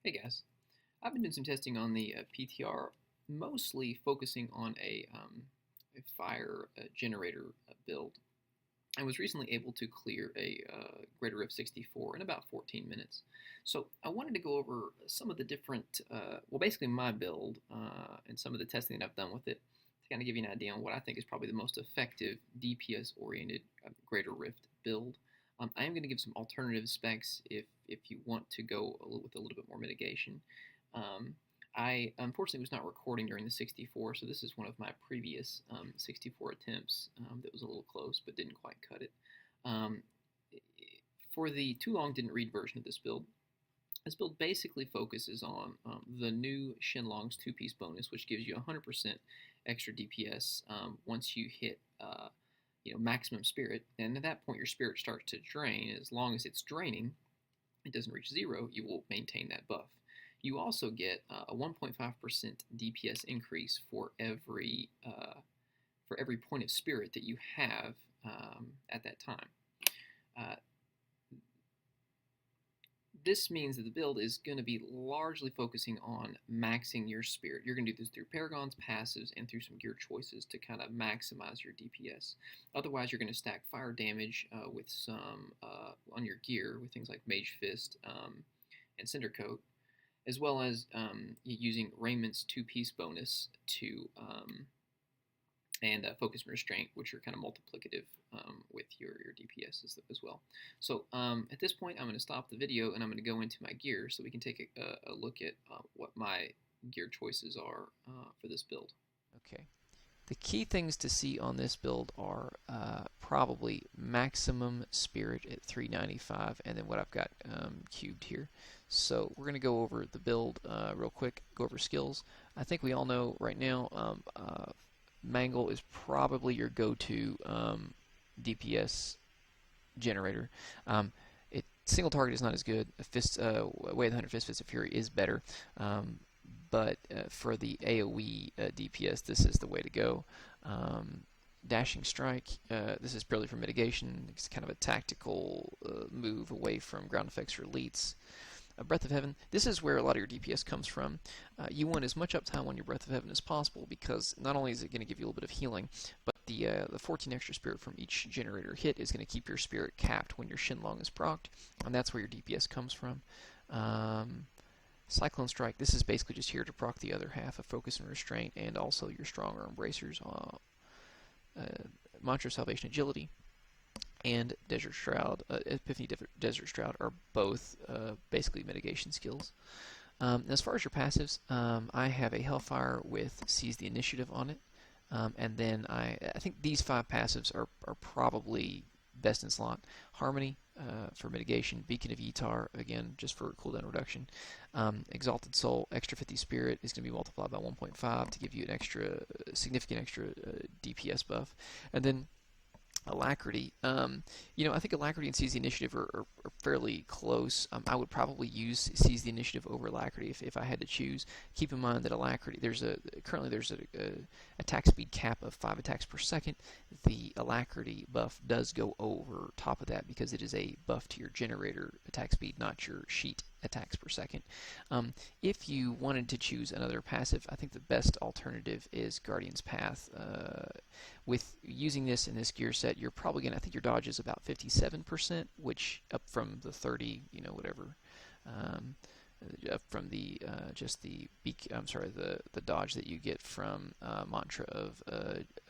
Hey guys, I've been doing some testing on the PTR, mostly focusing on a fire generator build. I was recently able to clear a greater of 64 in about 14 minutes. So I wanted to go over some of the different, well, basically my build and some of the testing that I've done with it to kind of give you an idea on what I think is probably the most effective DPS-oriented greater rift build. I am going to give some alternative specs if you want to go with a little bit more mitigation. Um, I unfortunately was not recording during the 64, so this is one of my previous 64 attempts that was a little close but didn't quite cut it. Um, for the too long didn't read version of this build basically focuses on the new Shenlong's two-piece bonus, which gives you 100% extra DPS once you hit maximum spirit, and at that point your spirit starts to drain. As long as it's draining, it doesn't reach zero, you will maintain that buff. You also get a 1.5% DPS increase for every point of spirit that you have at that time. This means that the build is going to be largely focusing on maxing your spirit. You're going to do this through Paragon's passives and through some gear choices to kind of maximize your DPS. Otherwise, you're going to stack fire damage with some on your gear with things like Mage Fist and Cinder Coat, as well as using Raymond's two-piece bonus to and Focus and Restraint, which are kind of multiplicative with your DPS as well. So at this point, I'm going to stop the video and I'm going to go into my gear so we can take a look at what my gear choices are for this build. Okay. The key things to see on this build are probably maximum spirit at 395 and then what I've got cubed here. So we're going to go over the build real quick, go over skills. I think we all know right now Mangle is probably your go-to DPS generator. Single target is not as good. Way of the Hunter Fist of Fury is better. But for the AoE DPS, this is the way to go. Dashing Strike, this is purely for mitigation. It's kind of a tactical move away from ground effects for elites. Breath of Heaven, this is where a lot of your DPS comes from. You want as much uptime on your Breath of Heaven as possible because not only is it going to give you a little bit of healing, but the 14 extra spirit from each generator hit is going to keep your spirit capped when your Shenlong is procced, and that's where your DPS comes from. Cyclone Strike, this is basically just here to proc the other half of Focus and Restraint and also your stronger embracers. Mantra Salvation Agility and Desert Shroud, Epiphany Desert Shroud are both basically mitigation skills. As far as your passives, I have a Hellfire with Seize the Initiative on it, and then I think these 5 passives are probably best in slot. Harmony for mitigation, Beacon of Ytar, again, just for cooldown reduction. Exalted Soul, extra 50 Spirit is going to be multiplied by 1.5 to give you an significant extra DPS buff. And then Alacrity. I think Alacrity and Seize the Initiative are fairly close. I would probably use Seize the Initiative over Alacrity if I had to choose. Keep in mind that Alacrity, currently there's a attack speed cap of 5 attacks per second. The Alacrity buff does go over top of that because it is a buff to your generator attack speed, not your sheet attacks per second. If you wanted to choose another passive, I think the best alternative is Guardian's Path. With using this in this gear set, you're probably going to, I think your dodge is about 57%, which up from the 30, whatever, up from the the dodge that you get from Mantra of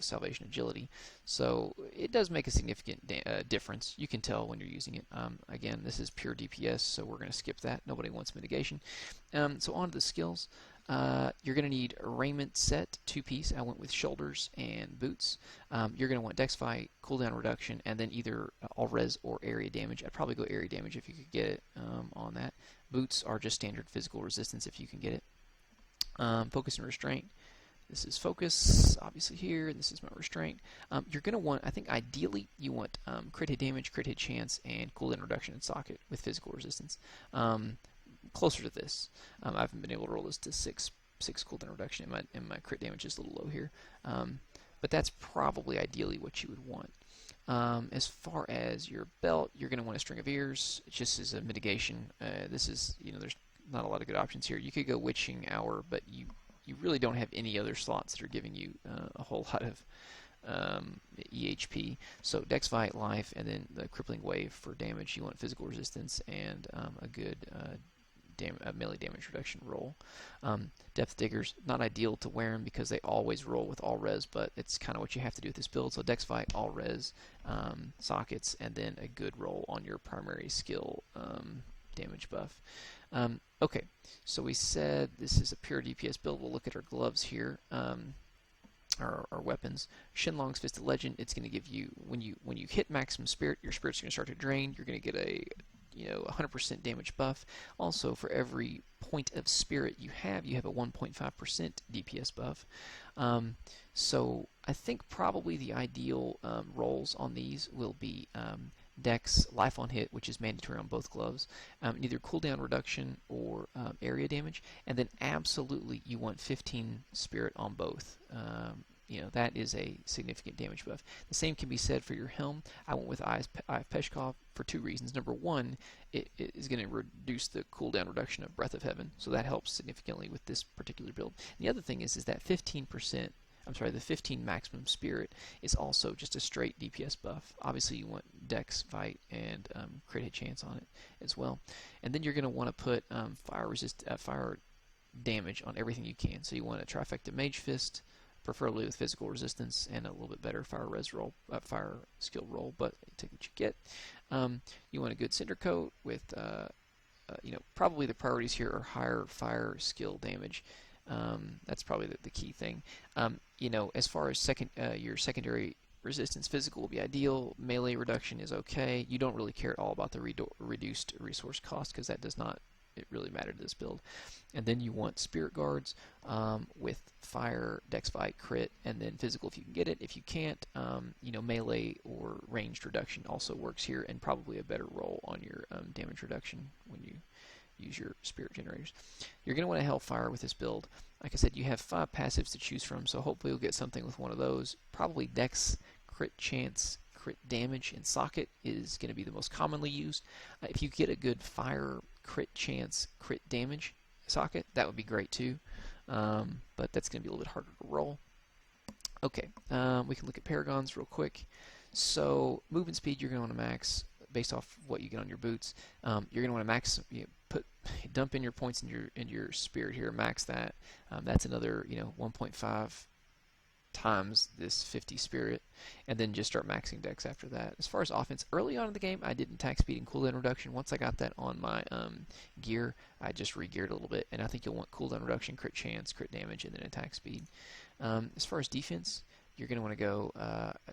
Salvation Agility. So it does make a significant difference. You can tell when you're using it. Again, this is pure DPS, so we're going to skip that. Nobody wants mitigation. So on to the skills. You're going to need a raiment set, 2-piece. I went with shoulders and boots. You're going to want Dex Fight, cooldown reduction, and then either all res or area damage. I'd probably go area damage if you could get it on that. Boots are just standard physical resistance if you can get it. Focus and Restraint. This is Focus, obviously here, and this is my Restraint. You're going to want, I think ideally, you want crit hit damage, crit hit chance, and cooldown reduction in socket with physical resistance. Closer to this. I haven't been able to roll this to 6 cooldown reduction, and my crit damage is a little low here. But that's probably ideally what you would want. As far as your belt, you're going to want a string of ears. It just is a mitigation. This is, there's not a lot of good options here. You could go Witching Hour, but you really don't have any other slots that are giving you a whole lot of EHP. So Dex Fight, Life, and then the Crippling Wave for damage. You want physical resistance and a good melee damage reduction roll. Depth Diggers, not ideal to wear them because they always roll with all res, but it's kind of what you have to do with this build. So Dex Fight, all res, sockets, and then a good roll on your primary skill damage buff. Okay, so we said this is a pure DPS build. We'll look at our gloves here. Our weapons. Shenlong's Fist of Legend, it's going to give you, when you hit maximum spirit, your spirit's going to start to drain. You're going to get a 100% damage buff. Also, for every point of spirit you have a 1.5% DPS buff. So I think probably the ideal rolls on these will be Dex, Life on Hit, which is mandatory on both gloves, either cooldown reduction or area damage, and then absolutely you want 15 spirit on both. That is a significant damage buff. The same can be said for your helm. I went with Eye of Peshkov for two reasons. Number one, it is going to reduce the cooldown reduction of Breath of Heaven, so that helps significantly with this particular build. And the other thing is that the 15 maximum spirit is also just a straight DPS buff. Obviously, you want Dex, Fight, and crit hit chance on it as well. And then you're going to want to put fire damage on everything you can. So you want a trifecta Mage Fist, preferably with physical resistance and a little bit better fire skill roll, but take what you get. You want a good Cinder Coat with, probably the priorities here are higher fire skill damage. That's probably the key thing. As far as your secondary resistance, physical will be ideal. Melee reduction is okay. You don't really care at all about the reduced resource cost because that does not really matter to this build. And then you want Spirit Guards with fire, Dex Fight, crit, and then physical if you can get it. If you can't, melee or ranged reduction also works here, and probably a better roll on your damage reduction when you use your spirit generators. You're going to want a Hellfire with this build. Like I said, you have 5 passives to choose from, so hopefully you'll get something with one of those. Probably Dex, crit chance, crit damage, and socket is going to be the most commonly used. If you get a good fire, crit chance, crit damage socket, that would be great too. But that's going to be a little bit harder to roll. Okay, we can look at Paragons real quick. So movement speed you're going to want to max based off what you get on your boots. You're going to want to max, dump in your points in your spirit here, max that. That's another 1.5 times this 50 spirit, and then just start maxing Dex after that. As far as offense, early on in the game I did attack speed and cooldown reduction. Once I got that on my gear, I just re-geared a little bit, and I think you'll want cooldown reduction, crit chance, crit damage, and then attack speed. As far as defense, you're going to want to go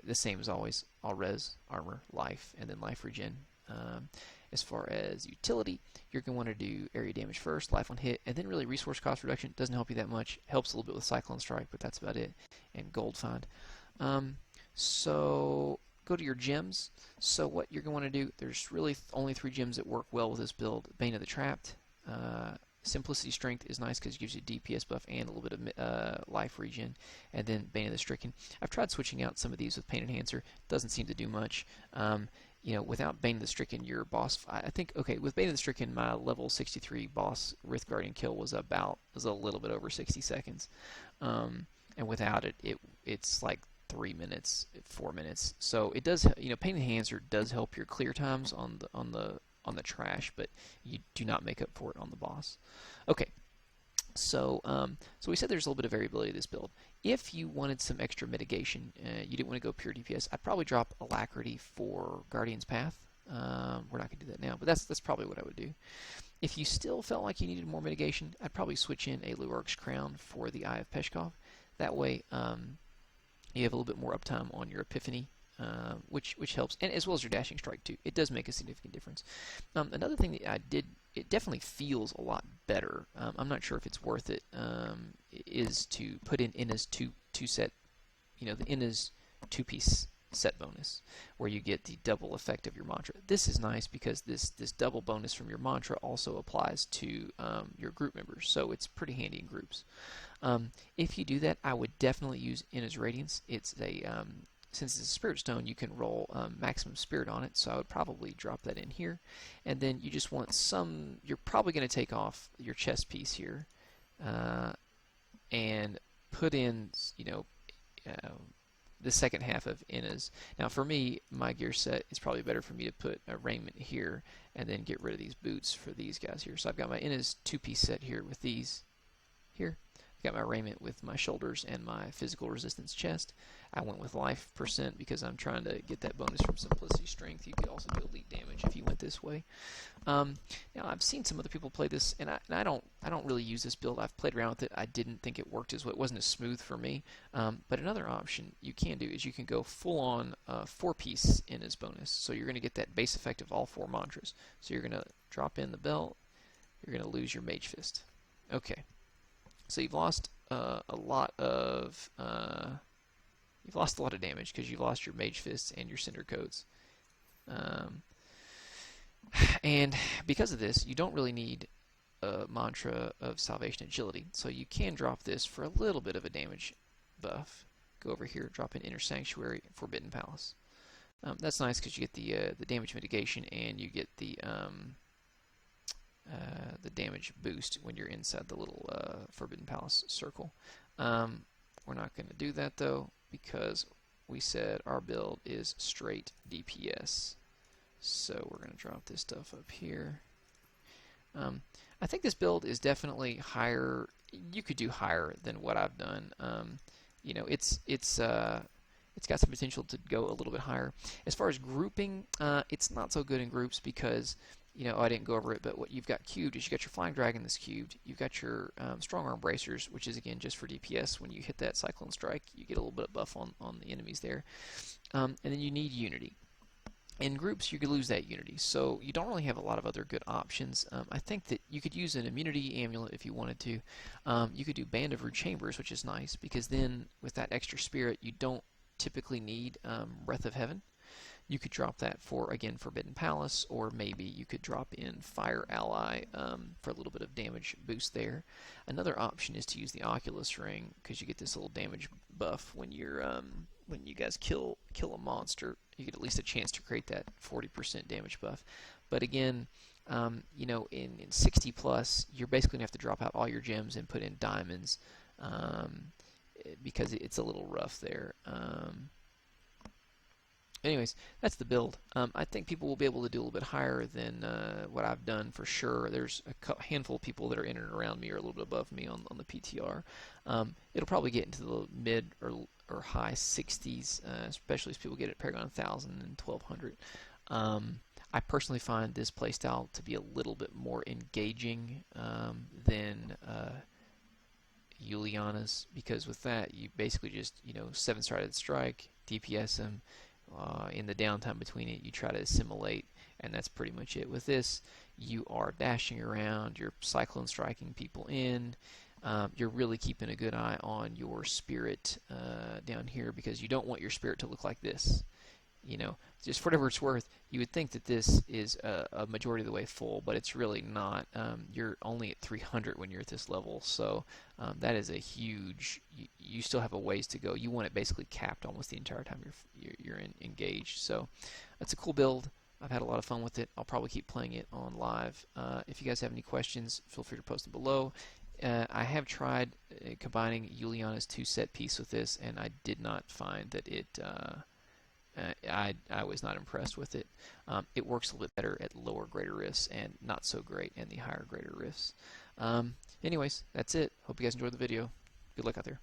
the same as always, all res, armor, life, and then life regen. As far as utility, you're going to want to do area damage first, life on hit, and then really resource cost reduction. Doesn't help you that much. Helps a little bit with Cyclone Strike, but that's about it. And Gold Find. So go to your gems. So what you're going to want to do, there's really only 3 gems that work well with this build. Bane of the Trapped. Simplicity Strength is nice because it gives you DPS buff and a little bit of life regen. And then Bane of the Stricken. I've tried switching out some of these with Pain Enhancer. Doesn't seem to do much. Without Bane of the Stricken, your boss, I think, okay, with Bane of the Stricken, my level 63 boss Wraith Guardian kill was a little bit over 60 seconds. And without it, it's like 3 minutes, 4 minutes. So it does, Pain Enhancer does help your clear times on the trash, but you do not make up for it on the boss. Okay. So we said there's a little bit of variability to this build. If you wanted some extra mitigation, you didn't want to go pure DPS, I'd probably drop Alacrity for Guardian's Path. We're not going to do that now, but that's probably what I would do. If you still felt like you needed more mitigation, I'd probably switch in a Luark's Crown for the Eye of Peshkov. That way, you have a little bit more uptime on your Epiphany, which helps, and as well as your Dashing Strike too. It does make a significant difference. Another thing that I did, it definitely feels a lot better. I'm not sure if it's worth it. Is to put in Inna's two set, the Inna's 2-piece set bonus, where you get the double effect of your mantra. This is nice because this double bonus from your mantra also applies to your group members, so it's pretty handy in groups. If you do that, I would definitely use Inna's Radiance. It's a since it's a spirit stone, you can roll maximum spirit on it, so I would probably drop that in here. And then you just want some, you're probably going to take off your chest piece here and put in, uh, the second half of Inna's. Now for me, my gear set, it's probably better for me to put a raiment here and then get rid of these boots for these guys here. So I've got my Inna's two-piece set here with these here. I've got my raiment with my shoulders and my physical resistance chest. I went with life percent because I'm trying to get that bonus from simplicity strength. You could also do elite damage if you went this way. Now I've seen some other people play this, and I don't really use this build. I've played around with it. I didn't think it worked as well. It wasn't as smooth for me. But another option you can do is you can go full on 4-piece in as bonus. So you're going to get that base effect of all 4 mantras. So you're going to drop in the belt. You're going to lose your mage fist. Okay. So you've lost a lot of damage because you've lost your mage fists and your cinder coats. And because of this, you don't really need a mantra of salvation agility. So you can drop this for a little bit of a damage buff. Go over here, drop in Inner Sanctuary, Forbidden Palace. That's nice because you get the damage mitigation and you get the damage boost when you're inside the little Forbidden Palace circle. We're not going to do that though because we said our build is straight DPS. So we're going to drop this stuff up here. I think this build is definitely higher. You could do higher than what I've done. It's got some potential to go a little bit higher. As far as grouping, it's not so good in groups because I didn't go over it, but what you've got cubed is you got your Flying Dragon that's cubed. You've got your Strong Arm Bracers, which is again just for DPS. When you hit that Cyclone Strike, you get a little bit of buff on the enemies there. And then you need Unity. In groups, you could lose that Unity, so you don't really have a lot of other good options. I think that you could use an Immunity Amulet if you wanted to. You could do Band of Rude Chambers, which is nice, because then with that extra spirit, you don't typically need Breath of Heaven. You could drop that for, again, Forbidden Palace, or maybe you could drop in Fire Ally for a little bit of damage boost there. Another option is to use the Oculus Ring, because you get this little damage buff when you're when you guys kill a monster. You get at least a chance to create that 40% damage buff. But again, in 60 plus, you're basically going to have to drop out all your gems and put in diamonds because it's a little rough there. Anyways, that's the build. I think people will be able to do a little bit higher than what I've done for sure. There's a handful of people that are in and around me or a little bit above me on the PTR. It'll probably get into the mid or high 60s, especially as people get at Paragon 1000 and 1200. I personally find this playstyle to be a little bit more engaging than Juliana's, because with that you basically just 7-sided strike, DPS them. In the downtime between it, you try to assimilate, and that's pretty much it. With this, you are dashing around, you're cyclone striking people in, you're really keeping a good eye on your spirit down here, because you don't want your spirit to look like this. Just for whatever it's worth, you would think that this is a majority of the way full, but it's really not. You're only at 300 when you're at this level, so that is a huge. You still have a ways to go. You want it basically capped almost the entire time you're engaged. So that's a cool build. I've had a lot of fun with it. I'll probably keep playing it on live. If you guys have any questions, feel free to post them below. I have tried combining Juliana's 2-set piece with this, and I did not find that it. I was not impressed with it. It works a little bit better at lower greater rifts and not so great in the higher greater rifts. Anyways, that's it. Hope you guys enjoyed the video. Good luck out there.